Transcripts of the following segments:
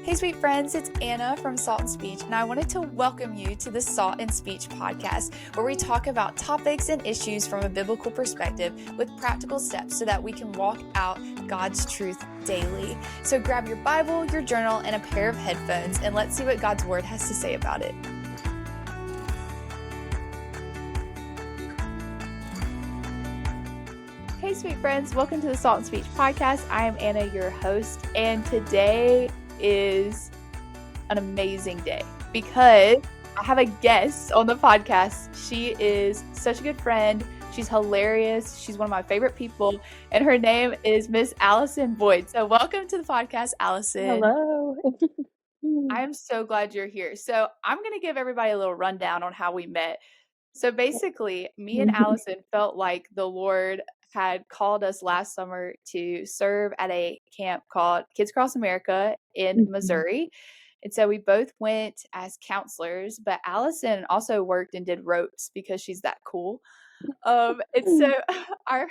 Hey, sweet friends, it's Anna from Salt and Speech, and I wanted to welcome you to the Salt and Speech podcast, where we talk about topics and issues from a biblical perspective with practical steps so that we can walk out God's truth daily. So grab your Bible, your journal, and a pair of headphones, and let's see what God's Word has to say about it. Hey, sweet friends, welcome to the Salt and Speech podcast. I am Anna, your host, and today is an amazing day because I have a guest on the podcast. She is such a good friend. She's hilarious. She's one of my favorite people, and her name is Miss Allison Boyd. So welcome to the podcast, Allison. Hello. I am so glad you're here. So I'm going to give everybody a little rundown on how we met. So basically, me and Allison felt like the Lord had called us last summer to serve at a camp called Kids Across America in Missouri. And so we both went as counselors, but Allison also worked and did ropes because she's that cool. And so I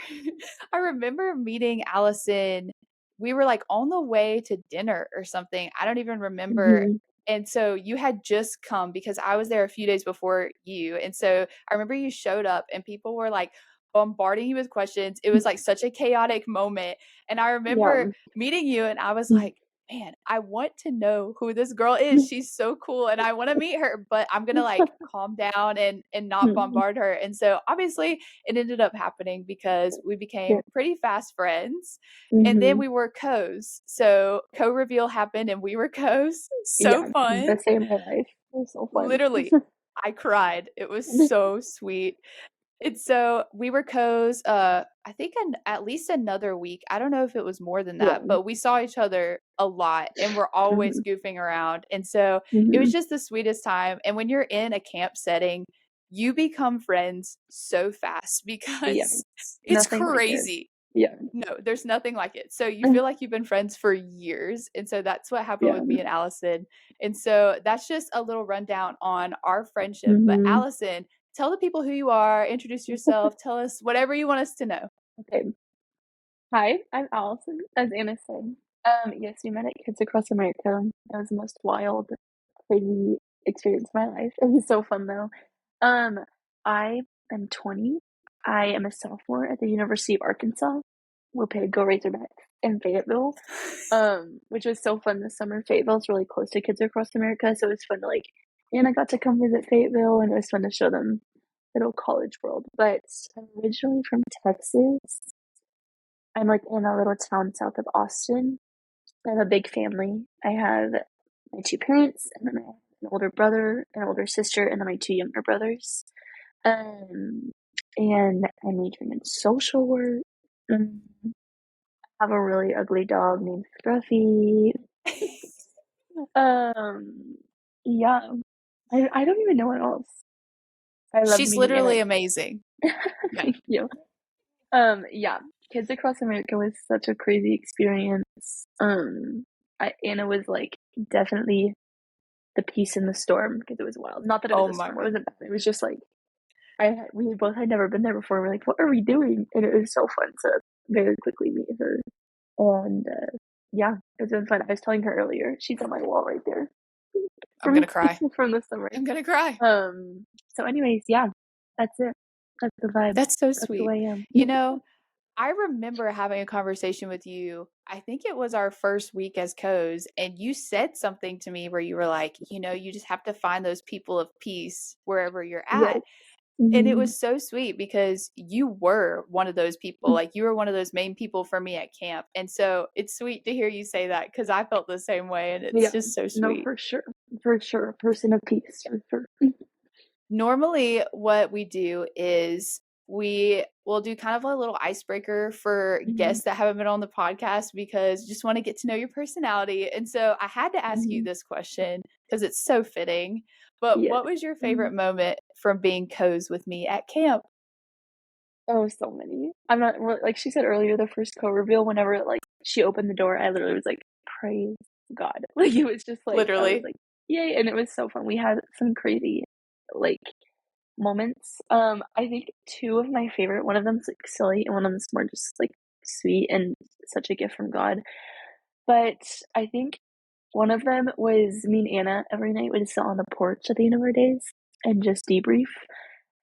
remember meeting Allison. We were like on the way to dinner or something. I don't even remember. And so you had just come because I was there a few days before you. And so I remember you showed up and people were like bombarding you with questions. It was like such a chaotic moment. And I remember meeting you and I was like, man, I want to know who this girl is. She's so cool and I want to meet her, but I'm going to like calm down and not bombard her. And so obviously it ended up happening because we became pretty fast friends. And then we were co's. So co-reveal happened and we were co's. So fun. Best day of my life. It was so fun. Literally, I cried. It was so sweet. And so we were co's, I think at least another week. I don't know if it was more than that, but we saw each other a lot and we're always goofing around. And so it was just the sweetest time. And when you're in a camp setting, you become friends so fast because it's crazy. No, there's nothing like it. So you feel like you've been friends for years. And so that's what happened with me and Allison. And so that's just a little rundown on our friendship. But Allison, tell the people who you are, introduce yourself, tell us whatever you want us to know. Okay. Hi, I'm Allison, as Anna said. Yes, we met at Kids Across America. It was the most wild, crazy experience of my life. It was so fun though. I am 20. I am a sophomore at the University of Arkansas. We'll pay Go Razorbacks in Fayetteville, which was so fun this summer. Fayetteville's really close to Kids Across America, so it was fun to and I got to come visit Fayetteville, and it was fun to show them little college world. But I'm originally from Texas. I'm in a little town south of Austin. I have a big family. I have my two parents, and then I have an older brother, an older sister, and then my two younger brothers. And I majored in social work. I have a really ugly dog named Scruffy. Yeah. I don't even know what else. She's literally amazing. Thank you. Kids Across America was such a crazy experience. Anna was definitely the peace in the storm because it was wild. Not that it was a storm. It wasn't bad. It was just we both had never been there before. We're like, what are we doing? And it was so fun to very quickly meet her. And it's been fun. I was telling her earlier. She's on my wall right there. I'm gonna cry. From the summer. I'm gonna cry. So anyways, that's it. That's the vibe. That's so sweet. That's the way I am. You know, I remember having a conversation with you. I think it was our first week as co's, and you said something to me where you were like, you just have to find those people of peace wherever you're at. Yes. And it was so sweet because you were one of those people. You were one of those main people for me at camp. And so it's sweet to hear you say that because I felt the same way. And it's just so sweet. No, for sure. For sure. A person of peace. For sure. Normally, what we do is we will do kind of a little icebreaker for guests that haven't been on the podcast because you just want to get to know your personality. And so I had to ask you this question because it's so fitting. But what was your favorite moment from being co's with me at camp? Oh, so many. I'm not like she said earlier, the first co-reveal, whenever she opened the door, I literally was like, praise God. It was just literally yay. And it was so fun. We had some crazy moments. I think two of my favorite, one of them's silly and one of them's more just sweet and such a gift from God. But I think One of them was me and Anna every night would sit on the porch at the end of our days and just debrief.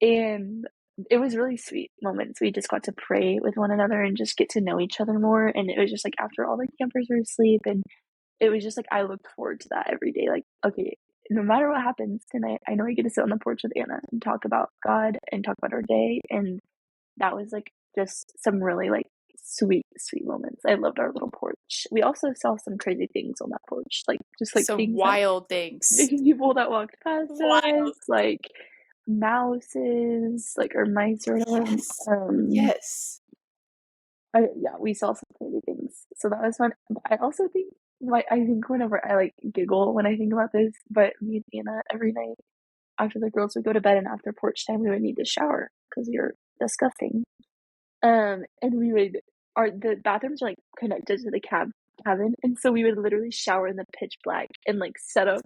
And it was really sweet moments. We just got to pray with one another and just get to know each other more. And it was just like after all the campers were asleep, and it was just like I looked forward to that every day. Like, okay, no matter what happens tonight, I know I get to sit on the porch with Anna and talk about God and talk about our day. And that was like just some really like sweet, sweet moments. I loved our little porch. We also saw some crazy things on that porch, like just like Some things that wild things. people that walked past Wild. us, like mouses, like or mice or whatever. Yes. Yes. Yeah, we saw some crazy things, so that was fun. But I also think, like, I think whenever I like giggle when I think about this, but me and Anna every night after the girls would go to bed and after porch time, we would need to shower because we were disgusting. And we would the bathrooms are like connected to the cabin, and so we would literally shower in the pitch black and like set up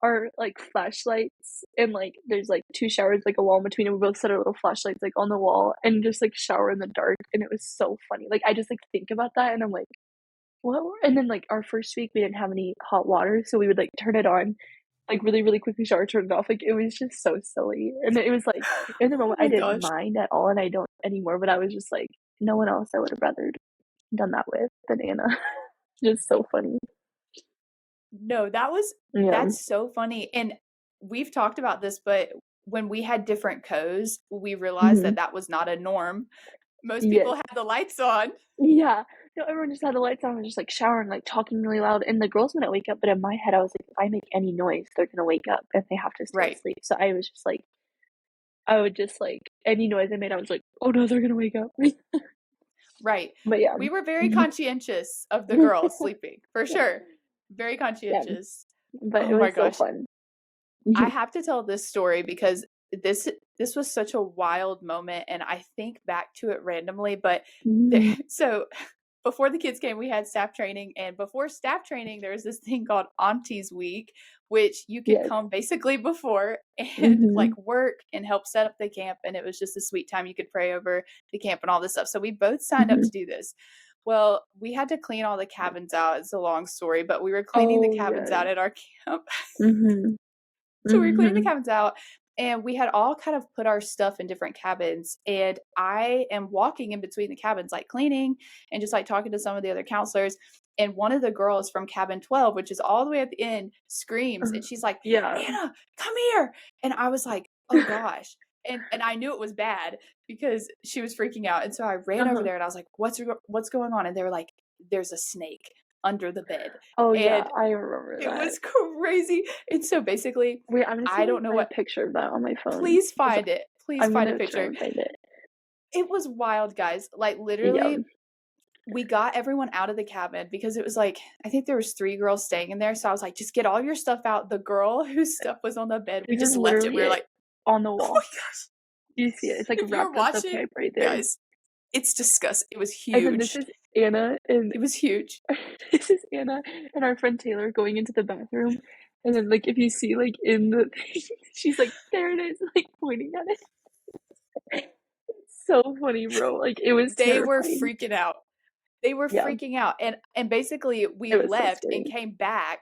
our like flashlights, and like there's like two showers, like a wall in between, and we both set our little flashlights like on the wall and just like shower in the dark, and it was so funny. Like I just like think about that and I'm like, what? And then like our first week we didn't have any hot water, so we would like turn it on like really really quickly, shower, turn it off. Like it was just so silly, and it was like in the Oh moment I my didn't gosh. mind at all, and I don't anymore, but I was just like, no one else I would have rather done that with than Anna. Just so funny. No, Yeah. that's so funny. And we've talked about this, but when we had different co's, we realized Hmm. that that was not a norm. Most Yes. people had the lights on. Yeah. No, everyone just had the lights on and just like showering, like talking really loud. And the girls wouldn't wake up, but in my head, I was like, if I make any noise, they're gonna wake up and they have to stay Right. asleep. So I was just like, I would just like any noise I made, I was like, oh no, they're gonna wake up. Right. But yeah. We were very conscientious of the girls sleeping, for sure. Very Yeah. conscientious. But it Oh my was so gosh. fun. I have to tell this story because this was such a wild moment, and I think back to it randomly, but Mm. so before the kids came, we had staff training, and before staff training, there was this thing called Auntie's Week, which you could Yes. come basically before and like Hmm. work and help set up the camp, and it was just a sweet time. You could pray over the camp and all this stuff. So we both signed up Hmm. to do this. Well, we had to clean all the cabins out. It's a long story, but we were cleaning the Oh cabins out yes. at our camp. Hmm. So we were cleaning the Hmm. cabins out, and we had all kind of put our stuff in different cabins. And I am walking in between the cabins, like cleaning and just like talking to some of the other counselors. And one of the girls from cabin 12, which is all the way at the end, screams, and she's like, Yeah. Anna, come here. And I was like, oh gosh. And I knew it was bad because she was freaking out. And so I ran over Uh-huh. there and I was like, what's going on? And they were like, there's a snake under the bed. Oh yeah, And I remember it that. was crazy. And so basically, Wait, I'm gonna see I if I don't can know find what. a picture of that on my phone. Please find it. Please I'm find a gonna try picture. and find it. It was wild, guys. Like Yeah. literally, we got everyone out of the cabin because it was like I think there was 3 girls staying in there. So I was like, just get all your stuff out. The girl whose stuff was on the bed, we This is just left it. literally We were it like, on the oh my wall. gosh. Do you see it? It's like If you're wrapped up the watching, pipe right there. guys, it's disgusting. It was And then this huge. is Anna and It was huge. this is Anna and our friend Taylor going into the bathroom. And then like if you see like in the thing, she's like, there it is, like pointing at it. It's so funny, bro. Like it was They were terrifying. freaking out. They were Yeah, freaking out. And basically we it was so left and scary. came back.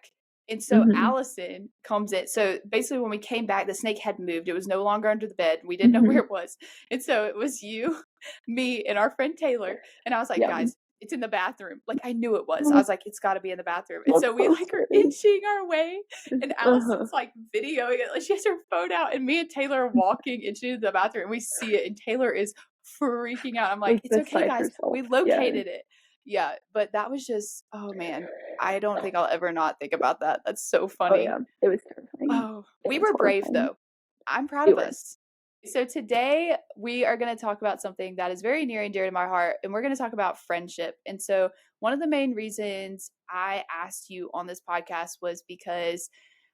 And so Hmm. Allison comes in. So basically when we came back, the snake had moved. It was no longer under the bed. We didn't know Hmm. where it was. And so it was you, me, and our friend Taylor. And I was like, Yeah. guys, it's in the bathroom. Like I knew it was. I was like, it's gotta be in the bathroom. And That's so we so like are scary. inching our way. And Uh-huh. Allison's like videoing it. Like she has her phone out, and me and Taylor are walking into the bathroom and we see it, and Taylor is freaking out. I'm like, Like it's okay, beside guys. herself. We Yeah. located it. Yeah, but that was just, oh man, I don't think I'll ever not think about that. That's so Oh yeah. funny. It was terrifying. Oh, It we was were brave horrifying. though. I'm proud We of were. us. So today we are going to talk about something that is very near and dear to my heart, and we're going to talk about friendship. And so one of the main reasons I asked you on this podcast was because,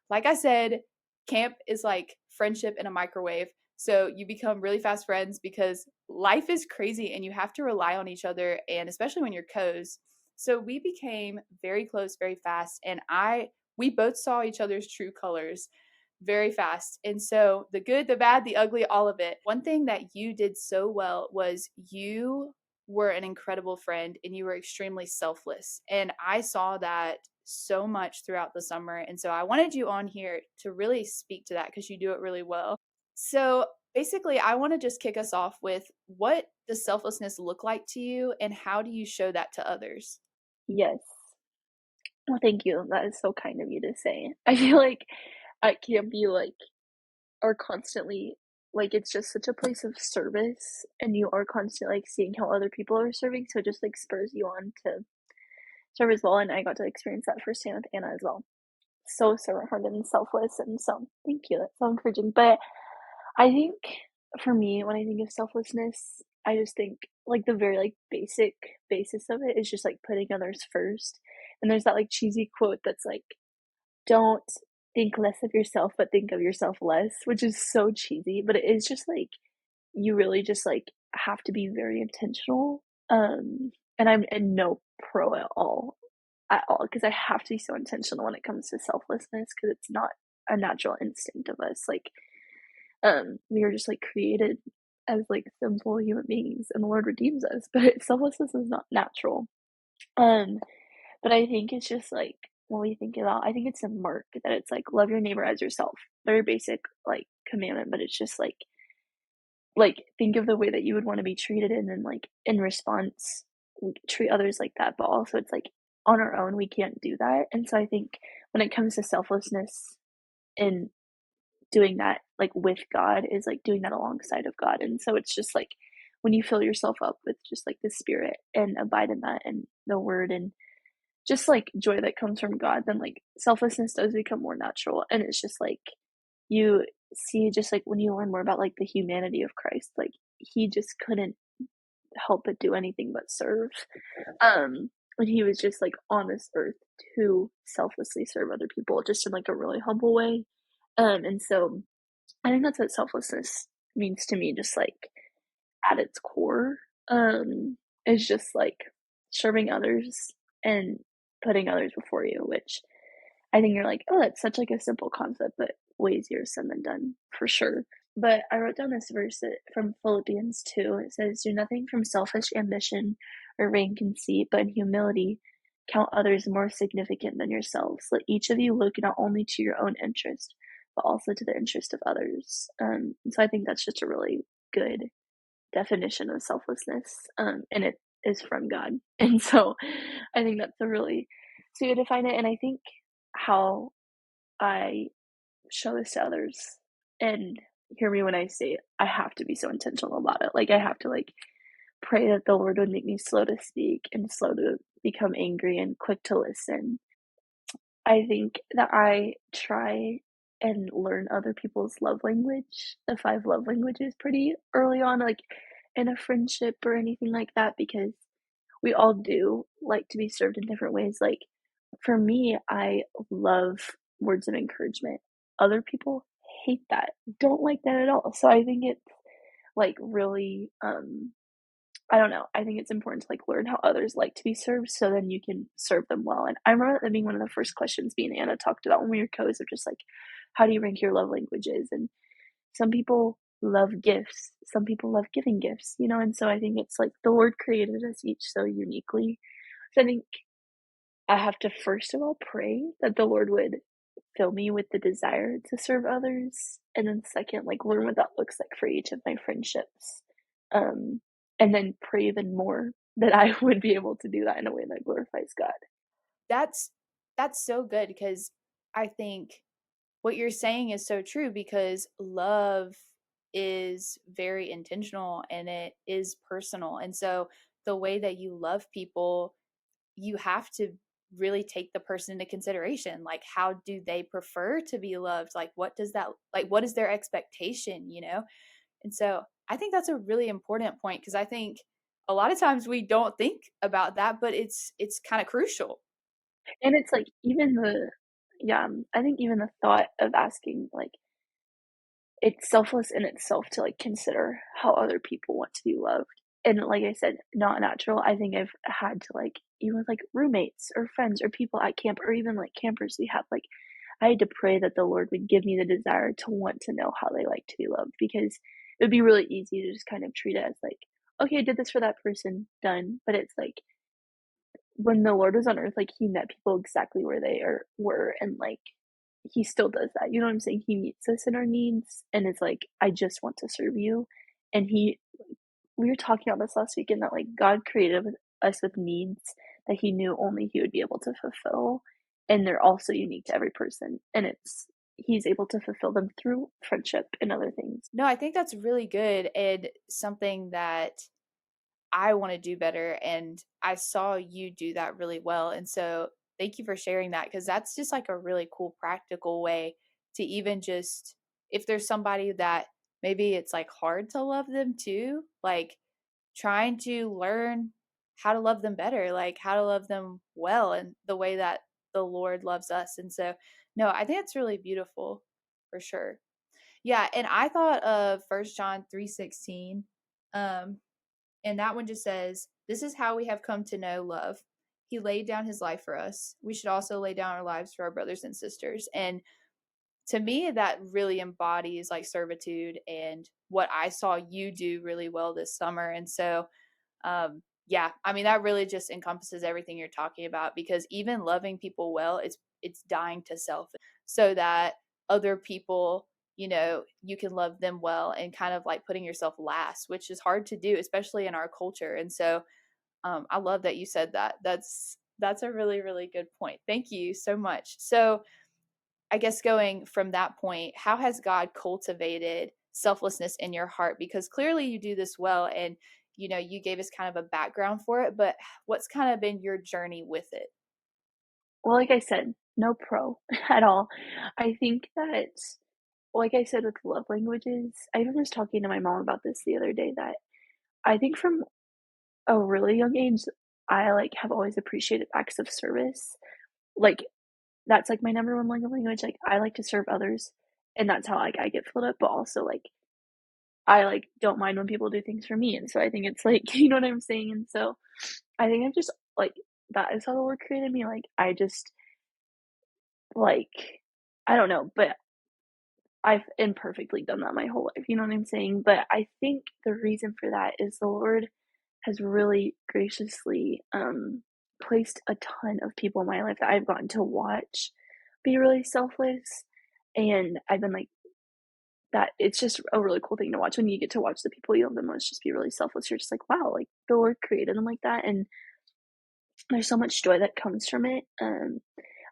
like I said, camp is like friendship in a microwave. So you become really fast friends because life is crazy and you have to rely on each other, and especially when you're co's. So we became very close very fast, and we both saw each other's true colors very fast. And so the good, the bad, the ugly, all of it. One thing that you did so well was you were an incredible friend and you were extremely selfless. And I saw that so much throughout the summer. And so I wanted you on here to really speak to that because you do it really well. So basically, I want to just kick us off with, what does selflessness look like to you and how do you show that to others? Yes. Well, thank you. That is so kind of you to say. I feel like I can't be like, or constantly, like, it's just such a place of service, and you are constantly like seeing how other people are serving. So it just like spurs you on to serve as well. And I got to experience that firsthand with Anna as well. So servant-hearted and selfless. And so thank you. That's so encouraging. But I think for me, when I think of selflessness, I just think like the very like basic basis of it is just like putting others first. And there's that like cheesy quote that's like, don't think less of yourself, but think of yourself less, which is so cheesy, but it is just like you really just like have to be very intentional. And I'm in no pro at all, because I have to be so intentional when it comes to selflessness because it's not a natural instinct of us. Like, we are just like created as like simple human beings, and the Lord redeems us, but selflessness is not natural. Um, but I think it's just like when we think about, I think it's a mark that it's like love your neighbor as yourself. Very basic like commandment, but it's just like think of the way that you would want to be treated, and then like in response we treat others like that. But also it's like on our own we can't do that. And so I think when it comes to selflessness and doing that like with God is like doing that alongside of God. And so it's just like when you fill yourself up with just like the spirit and abide in that and the word and just like joy that comes from God, then like selflessness does become more natural. And it's just like you see, just like when you learn more about like the humanity of Christ, like he just couldn't help but do anything but serve. And he was just like on this earth to selflessly serve other people, just in like a really humble way. And so I think that's what selflessness means to me, just like at its core, is just like serving others and putting others before you, which I think you're like, oh, that's such like a simple concept, but way easier said than done for sure. But I wrote down this verse from Philippians 2. It says, do nothing from selfish ambition or vain conceit, but in humility count others more significant than yourselves. Let each of you look not only to your own interest, but also to the interest of others. And so I think that's just a really good definition of selflessness, and it is from God. And so I think that's a really so you define it. And I think how I show this to others, and hear me when I say it, I have to be so intentional about it. Like I have to like pray that the Lord would make me slow to speak and slow to become angry and quick to listen. I think that I try and learn other people's love language, the 5 love languages, pretty early on, like in a friendship or anything like that, because we all do like to be served in different ways. Like for me, I love words of encouragement. Other people hate that, don't like that at all. So I think it's like really, I don't know. I think it's important to like learn how others like to be served so then you can serve them well. And I remember that being one of the first questions me and Anna talked about when we were co's of just like, how do you rank your love languages? And some people love gifts, some people love giving gifts, you know? And so I think it's like the Lord created us each so uniquely. So I think I have to first of all pray that the Lord would fill me with the desire to serve others. And then second, like learn what that looks like for each of my friendships. Um, and then pray even more that I would be able to do that in a way that glorifies God. That's that's so good because I think what you're saying is so true because love is very intentional and it is personal. And so the way that you love people, you have to really take the person into consideration. Like, how do they prefer to be loved? Like, what does that, like, what is their expectation, you know? And so I think that's a really important point because I think a lot of times we don't think about that, but it's kind of crucial. And it's like even yeah, I think even the thought of asking, like, it's selfless in itself to like consider how other people want to be loved. And like I said, not natural. I think I've had to like, even with like roommates or friends or people at camp or even like campers we have, like, I had to pray that the Lord would give me the desire to want to know how they like to be loved, because it would be really easy to just kind of treat it as like, okay, I did this for that person, done. But it's like when the Lord was on earth, like he met people exactly where they were, and like he still does that. You know what I'm saying? He meets us in our needs, and it's like, I just want to serve you. And we were talking about this last weekend that like God created us with needs that he knew only he would be able to fulfill. And they're also unique to every person. And he's able to fulfill them through friendship and other things. No, I think that's really good and something that I want to do better. And I saw you do that really well. And so thank you for sharing that because that's just like a really cool, practical way to even just, if there's somebody that maybe it's like hard to love them too, like trying to learn how to love them better, like how to love them well and the way that the Lord loves us. And so, no, I think it's really beautiful for sure. Yeah, and I thought of First John 3:16. Um and that one just says, "This is how we have come to know love. He laid down his life for us. We should also lay down our lives for our brothers and sisters." And to me, that really embodies like servitude and what I saw you do really well this summer. And so, yeah, I mean, that really just encompasses everything you're talking about because even loving people well, it's dying to self so that other people, you can love them well and kind of like putting yourself last, which is hard to do, especially in our culture. And so, I love that you said that. That's a really, really good point. Thank you so much. So, I guess going from that point, how has God cultivated selflessness in your heart? Because clearly you do this well and you gave us kind of a background for it, but what's kind of been your journey with it? Well, like I said, no pro at all. I think that, like I said, with love languages, I even was talking to my mom about this the other day that I think from a really young age, I like have always appreciated acts of service. Like that's like my number one language. Like I like to serve others, and that's how like I get filled up. But also like I like don't mind when people do things for me, and so I think it's like you know what I'm saying. And so I think I'm just like that is how the Lord created me. Like I just like I don't know, but I've imperfectly done that my whole life. You know what I'm saying? But I think the reason for that is the Lord has really graciously placed a ton of people in my life that I've gotten to watch be really selfless. And I've been like, that it's just a really cool thing to watch when you get to watch the people you love the most just be really selfless. You're just like, wow, like the Lord created them like that. And there's so much joy that comes from it.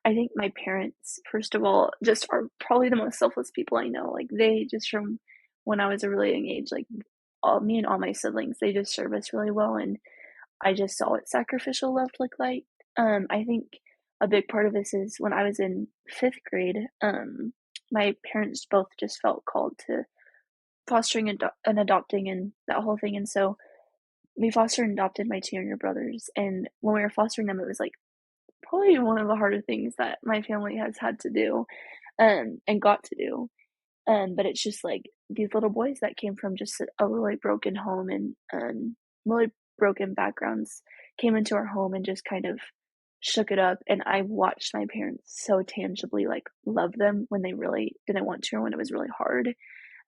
I think my parents, first of all, just are probably the most selfless people I know. Like they just from when I was a really young age, like all me and all my siblings, they just serve us really well. And I just saw what sacrificial love looked like. I think a big part of this is when I was in fifth grade, my parents both just felt called to fostering and adopting and that whole thing. And so we fostered and adopted my two younger brothers. And when we were fostering them, it was like probably one of the harder things that my family has had to do and got to do. But it's just like these little boys that came from just a really broken home and really broken backgrounds came into our home and just kind of shook it up. And I watched my parents so tangibly like love them when they really didn't want to or when it was really hard.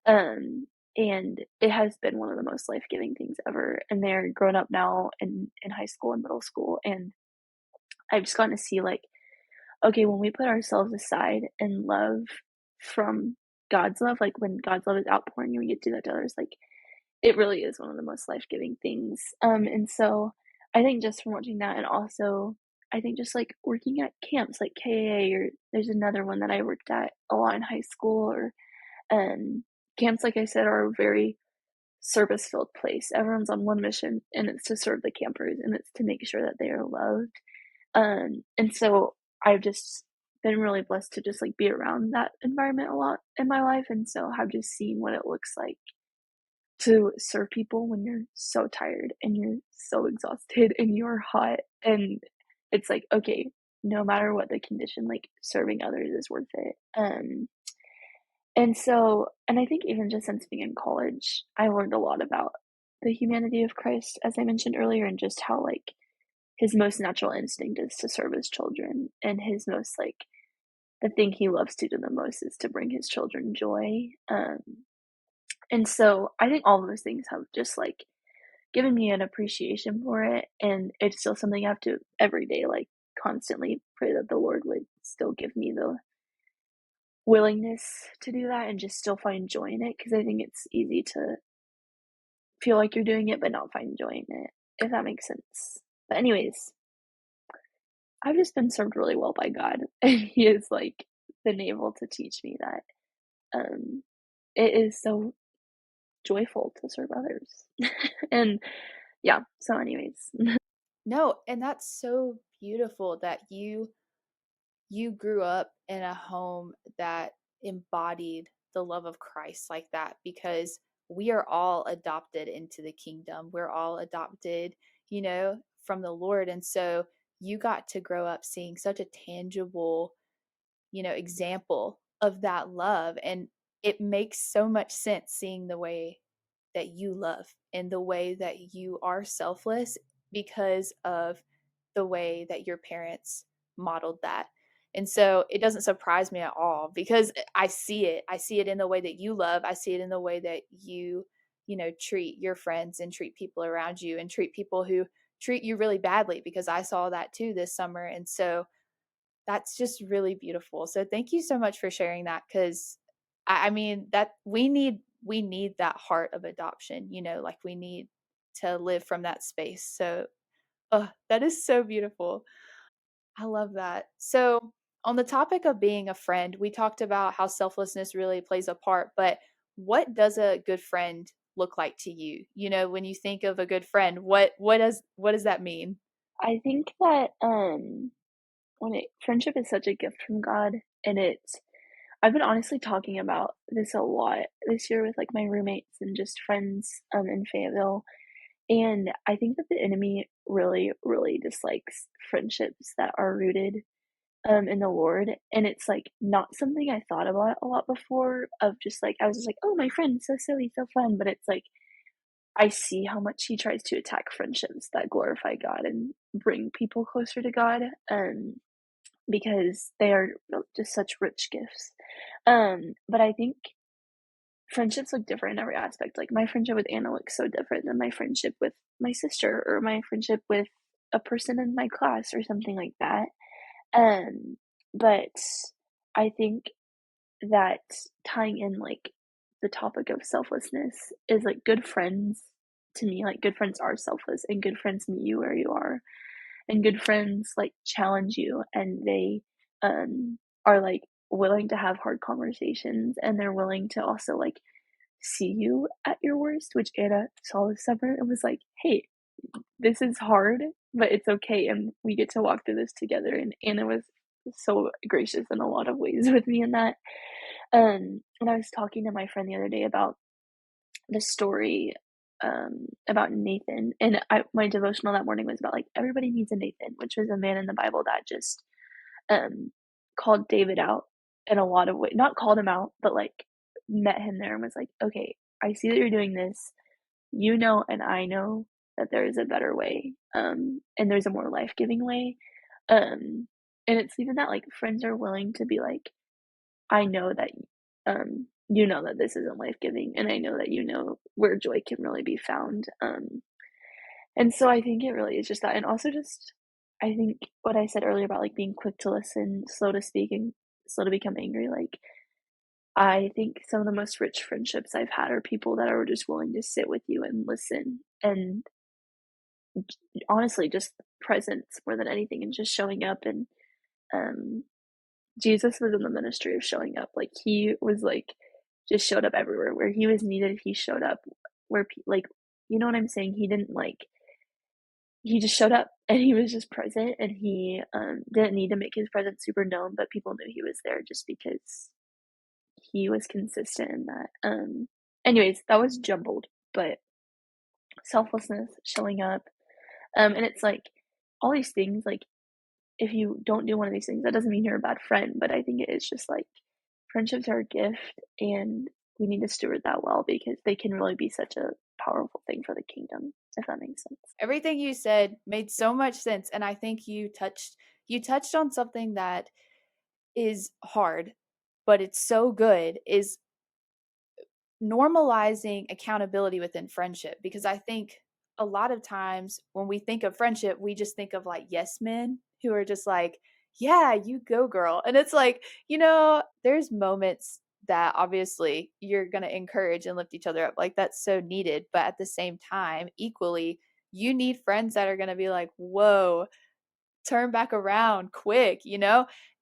Um, and it has been one of the most life giving things ever. And they're grown up now in high school and middle school. And I've just gotten to see like, okay, when we put ourselves aside and love from God's love, like when God's love is outpouring and we get to do that to others, like it really is one of the most life-giving things. And so I think just from watching that and also I think just like working at camps like KAA or there's another one that I worked at a lot in high school or camps, like I said, are a very service-filled place. Everyone's on one mission and it's to serve the campers and it's to make sure that they are loved. And so I've just been really blessed to just like be around that environment a lot in my life. And so I've just seen what it looks like to serve people when you're so tired and you're so exhausted and you're hot. And it's like, okay, no matter what the condition, like serving others is worth it. And so, and I think even just since being in college, I learned a lot about the humanity of Christ, as I mentioned earlier, and just how like his most natural instinct is to serve his children and his most like the thing he loves to do the most is to bring his children joy and so I think all of those things have just like given me an appreciation for it, and it's still something I have to every day, like, constantly pray that the Lord would still give me the willingness to do that and just still find joy in it, because I think it's easy to feel like you're doing it but not find joy in it, if that makes sense. But anyways, I've just been served really well by God, and He has, like, been able to teach me that, um, it is so joyful to serve others. And yeah, so anyways. No, and that's so beautiful that you grew up in a home that embodied the love of Christ like that, because we are all adopted into the kingdom. We're all adopted, from the Lord. And so you got to grow up seeing such a tangible, example of that love. And it makes so much sense seeing the way that you love and the way that you are selfless because of the way that your parents modeled that. And so it doesn't surprise me at all because I see it. I see it in the way that you love. I see it in the way that treat your friends and treat people around you and treat people who treat you really badly, because I saw that too this summer. And so that's just really beautiful. So thank you so much for sharing that, because I mean that we need that heart of adoption, like we need to live from that space. So that is so beautiful. I love that. So on the topic of being a friend, we talked about how selflessness really plays a part, but what does a good friend look like to you? When you think of a good friend, what does that mean? I think that, when it friendship is such a gift from God, and I've been honestly talking about this a lot this year with, like, my roommates and just friends, in Fayetteville, and I think that the enemy really, really dislikes friendships that are rooted, in the Lord, and it's, like, not something I thought about a lot before of just, like I was just like, "Oh, my friend, so silly, so fun," but it's, like, I see how much he tries to attack friendships that glorify God and bring people closer to God, because they are just such rich gifts. But I think friendships look different in every aspect. Like, my friendship with Anna looks so different than my friendship with my sister or my friendship with a person in my class or something like that. Um, but I think that tying in, like, the topic of selflessness is, like, good friends to me, like, good friends are selfless, and good friends meet you where you are, and good friends, like, challenge you, and they, are, like, willing to have hard conversations, and they're willing to also, like, see you at your worst, which Anna saw this summer and was like, "Hey, this is hard, but it's okay, and we get to walk through this together," and Anna was so gracious in a lot of ways with me in that. And I was talking to my friend the other day about the story, about Nathan, and my devotional that morning was about, like, everybody needs a Nathan, which was a man in the Bible that just, um, called David out in a lot of ways, not called him out, but, like, met him there and was like, "Okay, I see that you're doing this. You know and I know that there is a better way, and there's a more life-giving way." And it's even that, like, friends are willing to be like, I know that, you know that this isn't life-giving, and I know that you know where joy can really be found, and so I think it really is just that, and also just I think what I said earlier about, like, being quick to listen, slow to speak, and slow to become angry, like, I think some of the most rich friendships I've had are people that are just willing to sit with you and listen, and honestly, just presence more than anything, and just showing up, and, um Jesus was in the ministry of showing up, like, he was, like just showed up everywhere. Where he was needed, he showed up. Where pe like, you know what I'm saying? He didn't, like he just showed up, and he was just present, and he, didn't need to make his presence super known, but people knew he was there just because he was consistent in that. Anyways, that was jumbled, but selflessness, showing up, and it's, like, all these things, like, if you don't do one of these things, that doesn't mean you're a bad friend, but I think it is just, like, friendships are a gift, and we need to steward that well because they can really be such a powerful thing for the kingdom, if that makes sense. Everything you said made so much sense, and I think you touched on something that is hard, but it's so good, is normalizing accountability within friendship, because I think a lot of times when we think of friendship, we just think of like yes men who are just like, yeah, you go girl. And it's like, there's moments that obviously you're going to encourage and lift each other up. Like that's so needed. But at the same time, equally, you need friends that are going to be like, whoa, turn back around quick.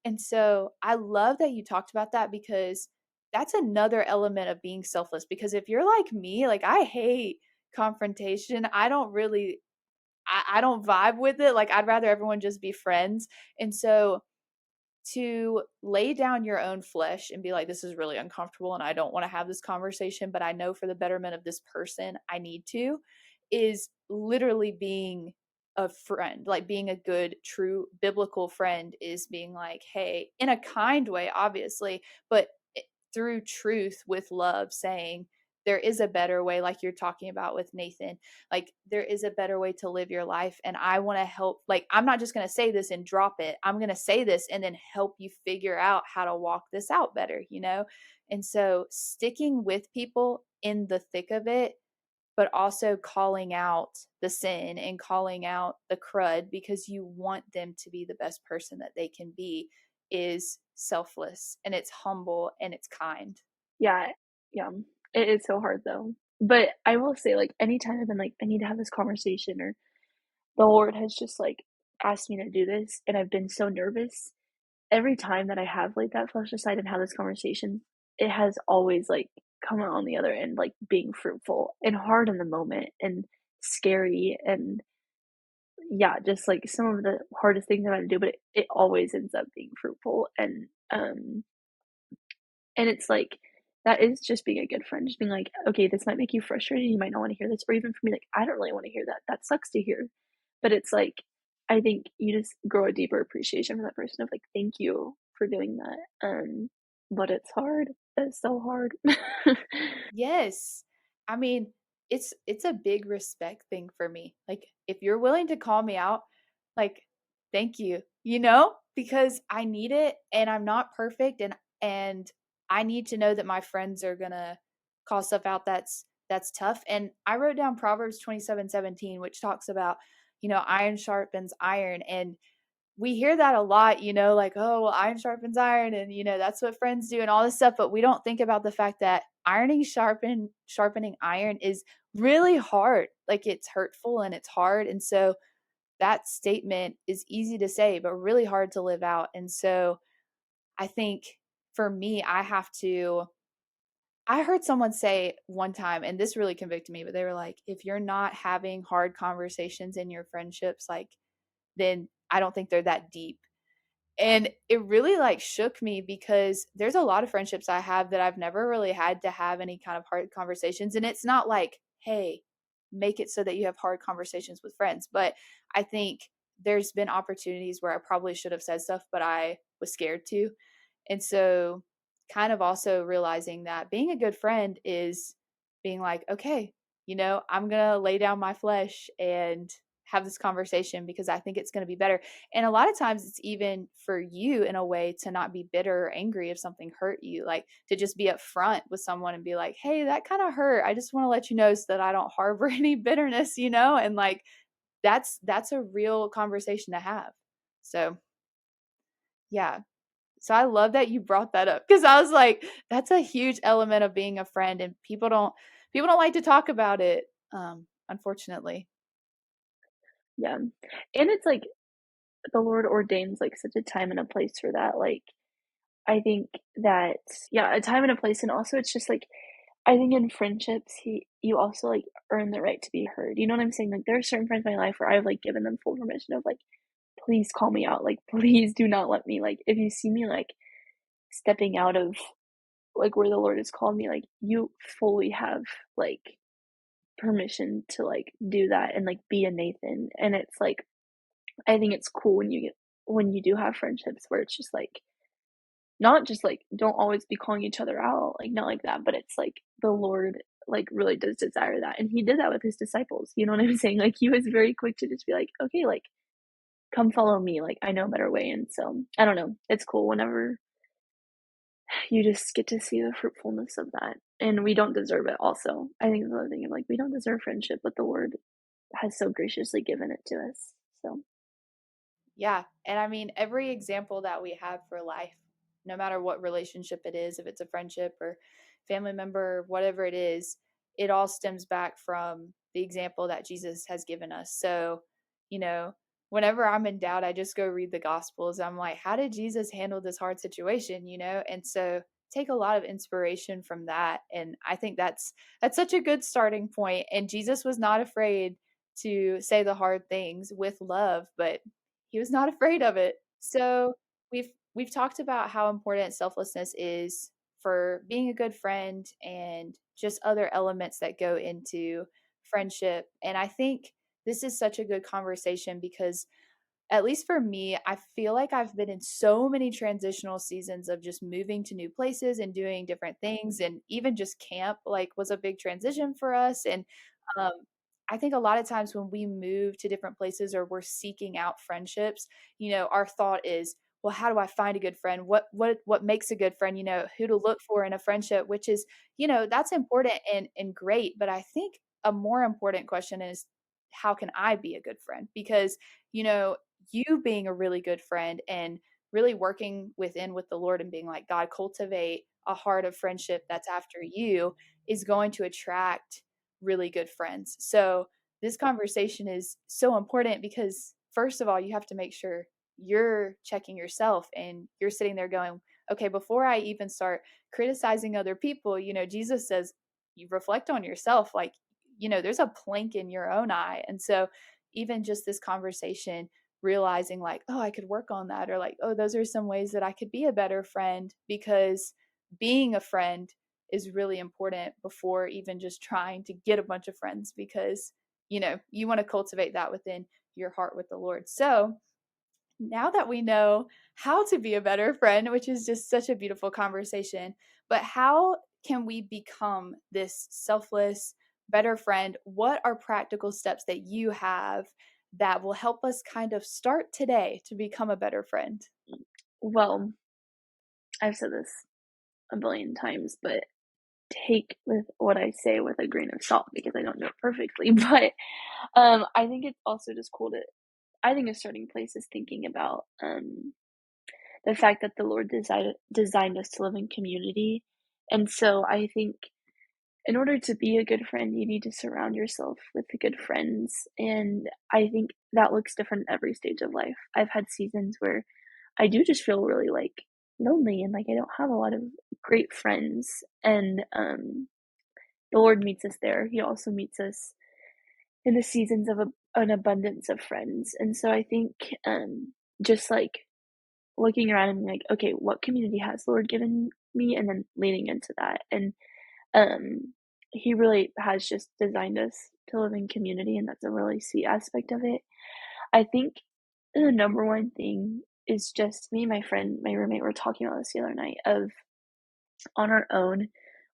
And so I love that you talked about that because that's another element of being selfless. Because if you're like me, like I hate confrontation. I don't vibe with it. Like I'd rather everyone just be friends. And so to lay down your own flesh and be like, this is really uncomfortable and I don't want to have this conversation, but I know for the betterment of this person, I need to, is literally being a friend. Like being a good, true biblical friend is being like, hey, in a kind way, obviously, but through truth with love, saying, there is a better way, like you're talking about with Nathan. Like, there is a better way to live your life. And I want to help. Like, I'm not just going to say this and drop it. I'm going to say this and then help you figure out how to walk this out better? And so, sticking with people in the thick of it, but also calling out the sin and calling out the crud because you want them to be the best person that they can be is selfless and it's humble and it's kind. Yeah, yeah. It is so hard though. But I will say, like, anytime I've been like, I need to have this conversation, or the Lord has just like asked me to do this, and I've been so nervous. Every time that I have laid that flesh aside and had this conversation, it has always like come out on the other end, like being fruitful and hard in the moment and scary. And yeah, just like some of the hardest things I've had to do, but it always ends up being fruitful. And it's like, that is just being a good friend, just being like, okay, this might make you frustrated, you might not want to hear this, or even for me, like, I don't really want to hear that. That sucks to hear. But it's like, I think you just grow a deeper appreciation for that person of like, thank you for doing that. But it's hard. It's so hard. Yes. I mean, it's a big respect thing for me. Like if you're willing to call me out, like thank you, because I need it and I'm not perfect and I need to know that my friends are going to call stuff out that's tough. And I wrote down Proverbs 27:17, which talks about, iron sharpens iron. And we hear that a lot, like, oh, well, iron sharpens iron, and that's what friends do and all this stuff, but we don't think about the fact that sharpening iron is really hard. Like it's hurtful and it's hard. And so that statement is easy to say, but really hard to live out. And so I think for me, I heard someone say one time, and this really convicted me, but they were like, if you're not having hard conversations in your friendships, like, then I don't think they're that deep. And it really like shook me because there's a lot of friendships I have that I've never really had to have any kind of hard conversations. And it's not like, hey, make it so that you have hard conversations with friends. But I think there's been opportunities where I probably should have said stuff, but I was scared to. And so, kind of also realizing that being a good friend is being like, okay, I'm going to lay down my flesh and have this conversation because I think it's going to be better. And a lot of times it's even for you in a way to not be bitter or angry if something hurt you, like to just be upfront with someone and be like, hey, that kind of hurt. I just want to let you know so that I don't harbor any bitterness. And like that's a real conversation to have. So yeah. So I love that you brought that up because I was like, that's a huge element of being a friend, and people don't like to talk about it, unfortunately. Yeah. And it's like the Lord ordains like such a time and a place for that. Like, I think that, yeah, a time and a place. And also, it's just like, I think in friendships, you also like earn the right to be heard. You know what I'm saying? Like, there are certain friends in my life where I've like given them full permission of like, please call me out. Like, please do not let me, like, if you see me like stepping out of like where the Lord has called me, like, you fully have like permission to like do that and like be a Nathan. And it's like, I think it's cool when you do have friendships where it's just like, not just like, don't always be calling each other out, like, not like that, but it's like the Lord, like, really does desire that, and he did that with his disciples, you know what I'm saying? Like, he was very quick to just be like, "Okay, like, come follow me, like, I know a better way," and so, I don't know, it's cool whenever you just get to see the fruitfulness of that, and we don't deserve it also. I think the other thing of, like, we don't deserve friendship with the Lord, has so graciously given it to us. So, Yeah. And I mean, every example that we have for life, no matter what relationship it is, if it's a friendship or family member, whatever it is, it all stems back from the example that Jesus has given us. So, you know, whenever I'm in doubt, I just go read the Gospels. I'm like, how did Jesus handle this hard situation? And so take a lot of inspiration from that. And I think that's such a good starting point. And Jesus was not afraid to say the hard things with love, but he was not afraid of it. So we've talked about how important selflessness is for being a good friend and just other elements that go into friendship. And I think this is such a good conversation because at least for me, I feel like I've been in so many transitional seasons of just moving to new places and doing different things. And even just camp, like, was a big transition for us. And um, I think a lot of times when we move to different places or we're seeking out friendships, our thought is, well, how do I find a good friend? What makes a good friend? Who to look for in a friendship, which is, that's important and great. But I think a more important question is, how can I be a good friend? Because you know you being a really good friend and really working with the Lord and being like, God, cultivate a heart of friendship that's after you is going to attract really good friends. So this conversation is so important because first of all, you have to make sure you're checking yourself and you're sitting there going, okay, before I even start criticizing other people, Jesus says you reflect on yourself. Like, there's a plank in your own eye. And so even just this conversation, realizing like, oh, I could work on that, or like, oh, those are some ways that I could be a better friend, because being a friend is really important before even just trying to get a bunch of friends, because you want to cultivate that within your heart with the Lord. So now that we know how to be a better friend, which is just such a beautiful conversation, but how can we become this selfless, better friend? What are practical steps that you have that will help us kind of start today to become a better friend? well, I've said this a billion times, but take with what I say with a grain of salt because I don't know it perfectly. But I think it's also just cool to. I think a starting place is thinking about the fact that the Lord designed us to live in community, and so I think in order to be a good friend, you need to surround yourself with good friends, and I think that looks different at every stage of life. I've had seasons where I do just feel really, like, lonely and, like, I don't have a lot of great friends, and, the Lord meets us there. He also meets us in the seasons of an abundance of friends, and so I think, just, like, looking around and being like, "Okay, what community has the Lord given me?" And then leaning into that, and, He really has just designed us to live in community, and that's a really sweet aspect of it. I think the number one thing is just me and my roommate were talking about this the other night of on our own,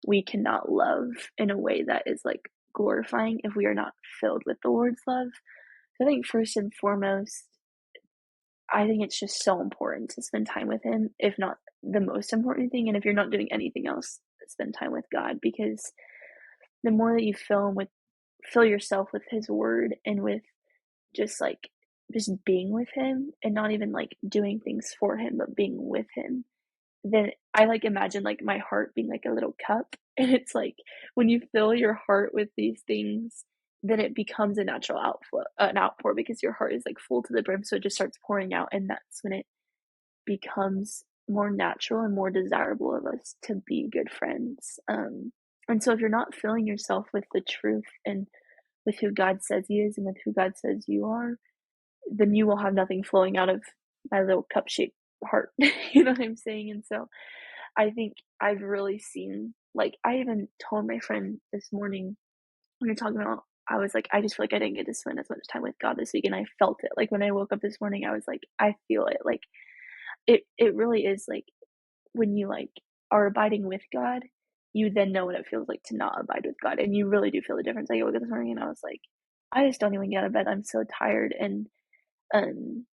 we cannot love in a way that is like glorifying if we are not filled with the Lord's love. So I think first and foremost, I think it's just so important to spend time with Him, if not the most important thing. And if you're not doing anything else, spend time with God because the more that you fill yourself with His Word and with just like just being with Him and not even like doing things for Him, but being with Him, then I like imagine like my heart being like a little cup. And it's like when you fill your heart with these things, then it becomes a natural an outpour because your heart is like full to the brim. So it just starts pouring out. And that's when it becomes more natural and more desirable of us to be good friends. And so if you're not filling yourself with the truth and with who God says He is and with who God says you are, then you will have nothing flowing out of my little cup shaped heart. You know what I'm saying? And so I think I've really seen, like, I even told my friend this morning when we are talking about, I was like, I just feel like I didn't get to spend as much time with God this week. And I felt it. Like, when I woke up this morning, I was like, I feel it. Like, it really is like when you like are abiding with God, you then know what it feels like to not abide with God. And you really do feel the difference. Like, I woke up this morning and I was like, I just don't even get out of bed. I'm so tired. And, um,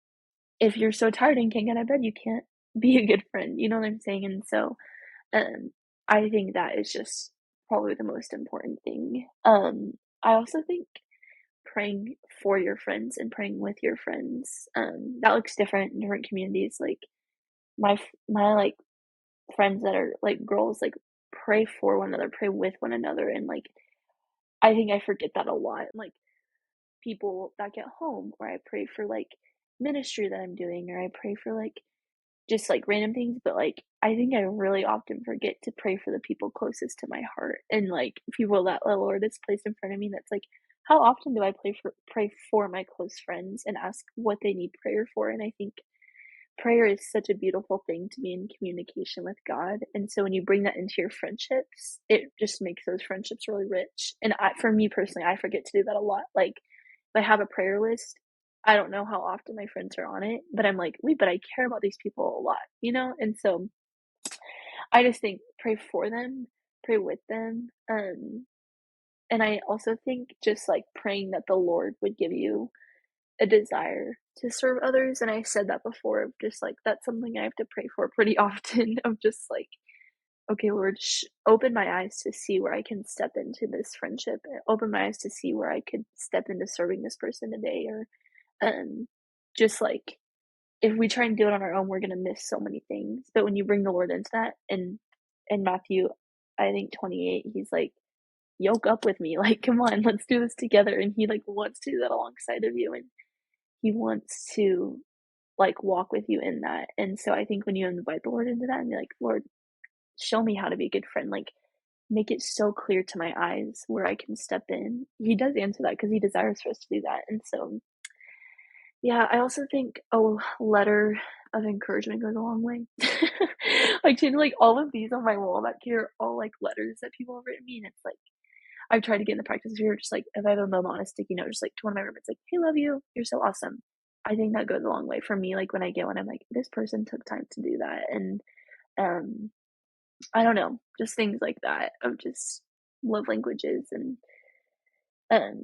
if you're so tired and can't get out of bed, you can't be a good friend. You know what I'm saying? And so, um, I think that is just probably the most important thing. I also think praying for your friends and praying with your friends. That looks different in different communities. Like my like friends that are like girls like pray for one another, pray with one another, and like I think I forget that a lot. Like people back at home, or I pray for like ministry that I'm doing, or I pray for like just like random things, but like I think I really often forget to pray for the people closest to my heart and like people that the Lord has placed in front of me. That's like, how often do I pray for my close friends and ask what they need prayer for? And I think prayer is such a beautiful thing to be in communication with God. And so when you bring that into your friendships, it just makes those friendships really rich. And for me personally, I forget to do that a lot. Like if I have a prayer list, I don't know how often my friends are on it, but I'm like, wait, but I care about these people a lot, you know? And so I just think pray for them, pray with them. And I also think just like praying that the Lord would give you a desire to serve others. And I said that before, of just like that's something I have to pray for pretty often, of just like, okay, Lord, open my eyes to see where I can step into this friendship, open my eyes to see where I could step into serving this person today. Or just like if we try and do it on our own, we're going to miss so many things. But when you bring the Lord into that, and in Matthew, I think 28, he's like, yoke up with me, like, come on, let's do this together. And he like wants to do that alongside of you. And he wants to like walk with you in that. And so I think when you invite the Lord into that and be like, Lord, show me how to be a good friend, like make it so clear to my eyes where I can step in. He does answer that because he desires for us to do that. And so, yeah, I also think a letter of encouragement goes a long way. Like, like all of these on my wall back here are all like letters that people have written me. And it's like, I've tried to get in the practice of here, just like if I have a moment on a sticky note, just like to one of my roommates, like, hey, love you, you're so awesome. I think that goes a long way for me. Like when I get one, I'm like, this person took time to do that. And um, I don't know, just things like that of just love languages. And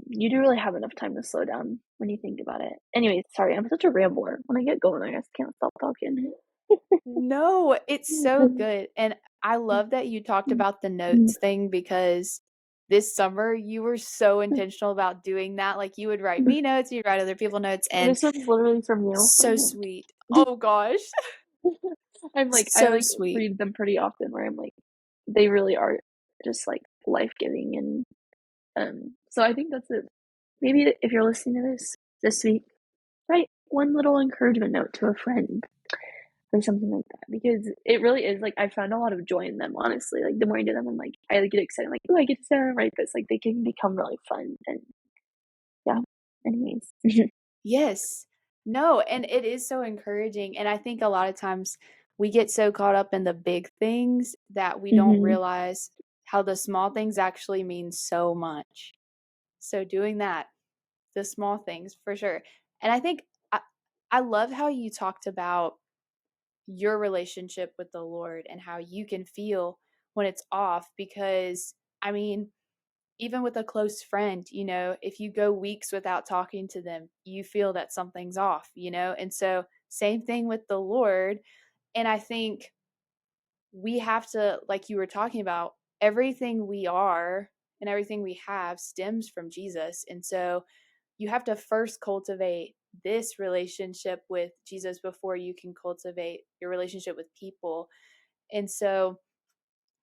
you do really have enough time to slow down when you think about it. Anyways, sorry, I'm such a rambler. When I get going, I just can't stop talking. No, it's so good. And I love that you talked about the notes thing because this summer you were so intentional about doing that. Like you would write me notes, you'd write other people notes, and This one's literally from you. so sweet. Oh gosh. I'm like, I So like sweet. read them pretty often where I'm like, they really are just like life giving. And so I think that's it. Maybe if you're listening to this week, write one little encouragement note to a friend or something like that, because it really is like I found a lot of joy in them, honestly. Like the more I do them, I'm like I get excited. I'm like, oh, I get to sit down and write this. Like they can become really fun. And yeah. Anyways. Yes. No, and it is so encouraging. And I think a lot of times we get so caught up in the big things that we don't Hmm. realize how the small things actually mean so much. So doing that, the small things for sure. And I think I love how you talked about your relationship with the Lord and how you can feel when it's off because I mean, even with a close friend, if you go weeks without talking to them, you feel that something's off. And so, same thing with the Lord. And I think we have to, like you were talking about, everything we are and everything we have stems from Jesus. And so, you have to first cultivate this relationship with Jesus before you can cultivate your relationship with people. And so,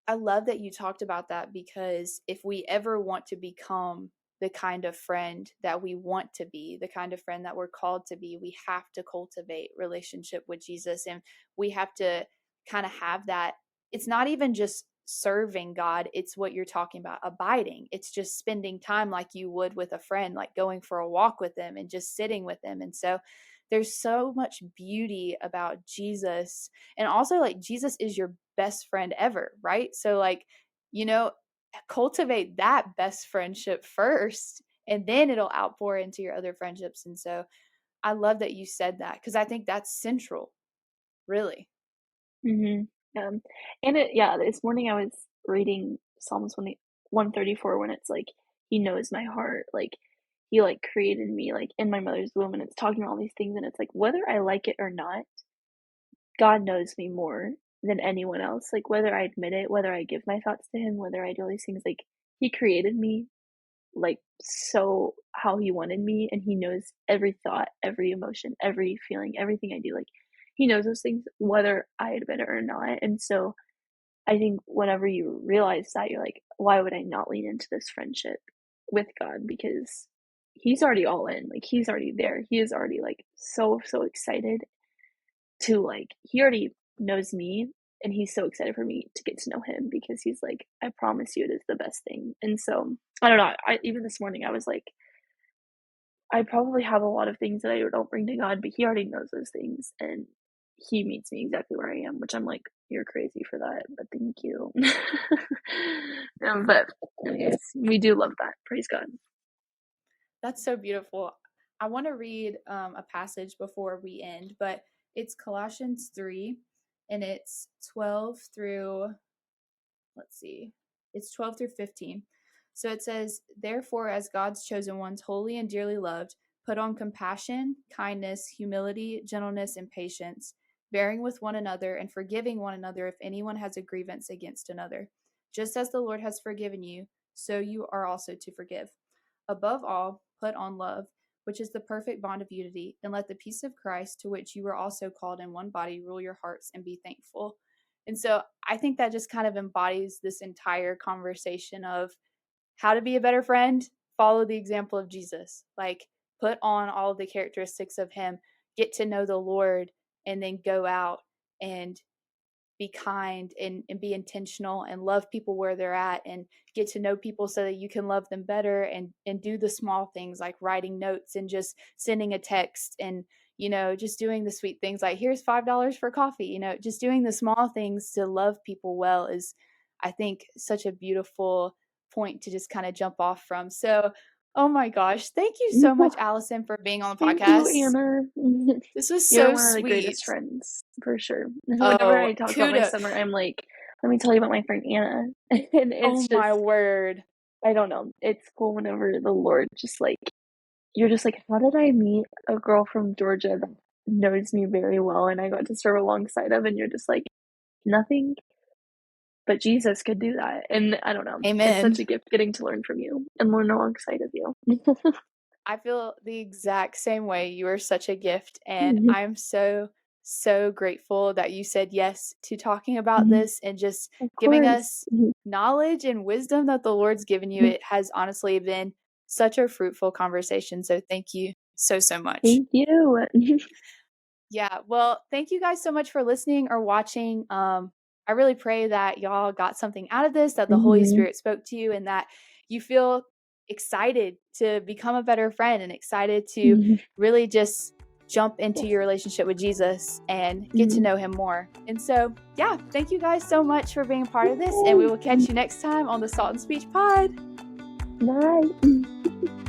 I love that you talked about that because if we ever want to become the kind of friend that we want to be, the kind of friend that we're called to be, we have to cultivate relationship with Jesus and we have to kind of have that. It's not even just serving God, it's what you're talking about, abiding. It's just spending time like you would with a friend, like going for a walk with them and just sitting with them. And so there's so much beauty about Jesus. And also, like, Jesus is your best friend ever, right? So, like, you know, cultivate that best friendship first, and then it'll outpour into your other friendships. And so, I love that you said that because I think that's central, really. Hmm. And yeah, this morning I was reading Psalms 134 when it's like, He knows my heart, like He like created me like in my mother's womb, and it's talking about all these things, and it's like whether I like it or not, God knows me more than anyone else. Like whether I admit it, whether I give my thoughts to Him, whether I do all these things, like He created me like, so how he wanted me, and he knows every thought, every emotion, every feeling, everything I do, like, he knows those things whether I admit it or not, and so I think whenever you realize that, you're like, "Why would I not lean into this friendship with God?" Because he's already all in, like, he's already there. He is already, like, so, so excited to, like, he already knows me, and he's so excited for me to get to know him because he's like, "I promise you it is the best thing." And so, I don't know, I even this morning, I was like, I probably have a lot of things that I don't bring to God, but he already knows those things, and he meets me exactly where I am, which I'm like, "You're crazy for that, but thank you." But anyways, we do love that. Praise God. That's so beautiful. I want to read a passage before we end, but it's Colossians 3, and it's 12 through, let's see, it's 12 through 15. So it says, "Therefore, as God's chosen ones, holy and dearly loved, put on compassion, kindness, humility, gentleness, and patience, bearing with one another and forgiving one another if anyone has a grievance against another. Just as the Lord has forgiven you, so you are also to forgive. Above all, put on love, which is the perfect bond of unity, and let the peace of Christ, to which you were also called in one body, rule your hearts and be thankful." And so I think that just kind of embodies this entire conversation of how to be a better friend, follow the example of Jesus. Like, put on all of the characteristics of him, get to know the Lord, and then go out and be kind and be intentional and love people where they're at and get to know people so that you can love them better and do the small things like writing notes and just sending a text and just doing the sweet things like here's $5 for coffee, just doing the small things to love people well is, I think, such a beautiful point to just kind of jump off from. So, oh my gosh, thank you so much, Allison, for being on the Thank you, podcast. Anna. This was You're so one of the sweet. greatest friends, for sure. Whenever Oh, I talk about my kudos. summer, I'm like, "Let me tell you about my friend Anna." And Oh it's my just, word. I don't know. It's cool whenever the Lord just like, you're just like, "How did I meet a girl from Georgia that knows me very well and I got to serve alongside of?" And you're just like, "Nothing but Jesus could do that." And I don't know. It's such Amen. a gift getting to learn from you and learn alongside of you. I feel the exact same way. You are such a gift. And I'm so, so grateful that you said yes to talking about this and just Of giving course. us knowledge and wisdom that the Lord's given you. It has honestly been such a fruitful conversation. So thank you so, so much. Thank you. Yeah, well, thank you guys so much for listening or watching. I really pray that y'all got something out of this, that the Holy Mhm. Spirit spoke to you, and that you feel excited to become a better friend and excited to Mhm. really just jump into Yes. your relationship with Jesus and get to Mhm. know him more. And so, yeah, thank you guys so much for being a part of this, and we Yay. will catch you next time on the Salt and Speech Pod. Bye.